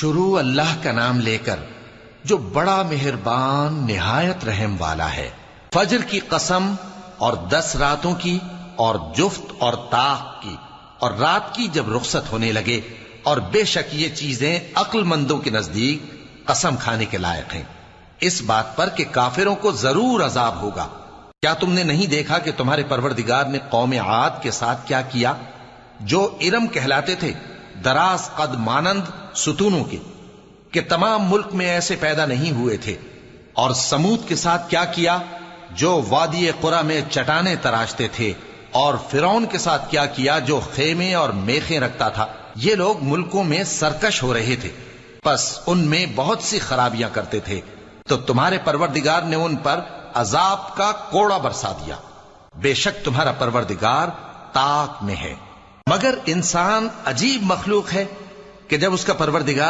شروع اللہ کا نام لے کر جو بڑا مہربان نہایت رحم والا ہے۔ فجر کی قسم اور 10 راتوں کی اور جفت اور طاق کی اور رات کی جب رخصت ہونے لگے، اور بے شک یہ چیزیں عقل مندوں کے نزدیک قسم کھانے کے لائق ہیں، اس بات پر کہ کافروں کو ضرور عذاب ہوگا۔ کیا تم نے نہیں دیکھا کہ تمہارے پروردگار نے قوم عاد کے ساتھ کیا کیا، جو ارم کہلاتے تھے، دراز قد مانند ستونوں کے، کہ تمام ملک میں ایسے پیدا نہیں ہوئے تھے؟ اور سمود کے ساتھ کیا کیا، جو وادی قرا میں چٹانیں تراشتے تھے؟ اور فرعون کے ساتھ کیا کیا، جو خیمے اور میخیں رکھتا تھا؟ یہ لوگ ملکوں میں سرکش ہو رہے تھے، پس ان میں بہت سی خرابیاں کرتے تھے، تو تمہارے پروردگار نے ان پر عذاب کا کوڑا برسا دیا۔ بے شک تمہارا پروردگار طاق میں ہے۔ مگر انسان عجیب مخلوق ہے کہ جب اس کا پروردگار